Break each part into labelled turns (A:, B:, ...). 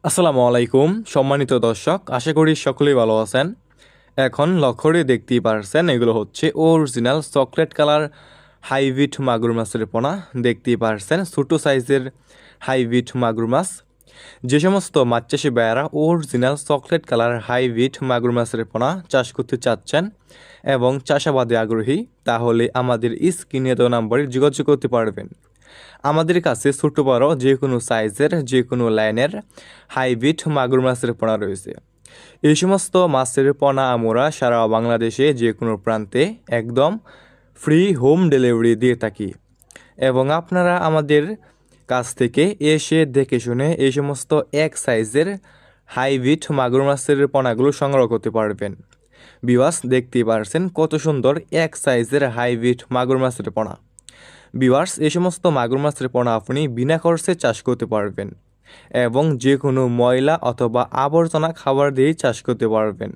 A: আসসালামু আলাইকুম সম্মানিত দর্শক, আশা করি সকলেই ভালো আছেন। এখন লক্ষ্য করে দেখতেই পারছেন এগুলো হচ্ছে অরিজিনাল চকলেট কালার হাইব্রিড মাগুর মাছের পোনা। দেখতেই পারছেন ছোটো সাইজের হাইব্রিড মাগুর মাছ। যে সমস্ত মাছ চাষি ভাইয়ারা অরিজিনাল চকলেট কালার হাইব্রিড মাগুর মাছের পোনা চাষ করতে চাচ্ছেন এবং চাষাবাদে আগ্রহী, তাহলে আমাদের স্ক্রিনে দেওয়া নম্বরে যোগাযোগ করতে পারবেন। আমাদের কাছে ছোট বড় যে কোনো সাইজের যে কোনো লাইনের হাইব্রিড মাগুর মাছের পোনা রয়েছে। এই সমস্ত মাছের পোনা আমরা সারা বাংলাদেশে যে কোনো প্রান্তে একদম ফ্রি হোম ডেলিভারি দিয়ে থাকি এবং আপনারা আমাদের কাছ থেকে এসে দেখে শুনে এই সমস্ত এক সাইজের হাইব্রিড মাগুর মাছের পোনাগুলো সংগ্রহ করতে পারবেন। বিওয়াস, দেখতেই পারছেন কত সুন্দর এক সাইজের হাইব্রিড মাগুর মাছের পোনা। ভিউয়ার্স, এই সমস্ত মাগুর মাছের পোনা আপনি বিনা খরচে চাষ করতে পারবেন এবং যে কোনো ময়লা অথবা আবর্জনা খাবার দিয়েই চাষ করতে পারবেন,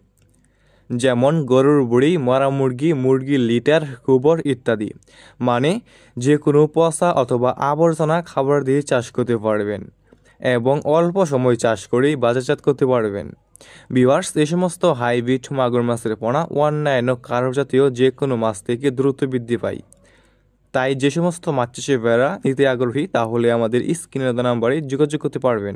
A: যেমন গরুর বুড়ি, মরা মুরগি, মুরগির লিটার, গোবর ইত্যাদি। মানে যে কোনো পচা অথবা আবর্জনা খাবার দিয়ে চাষ করতে পারবেন এবং অল্প সময় চাষ করেই বাজারজাত করতে পারবেন। ভিউয়ার্স, এই সমস্ত হাইব্রিড মাগুর মাছের পোনা অন্যান্য কার্বজাতীয় যে কোনো মাছ থেকে দ্রুত বৃদ্ধি পায়। তাই যে সমস্ত মাছ চাষি ভাইয়েরা নিতে আগ্রহী, তাহলে আমাদের স্ক্রিনে দেওয়া নাম্বারে যোগাযোগ করতে পারবেন।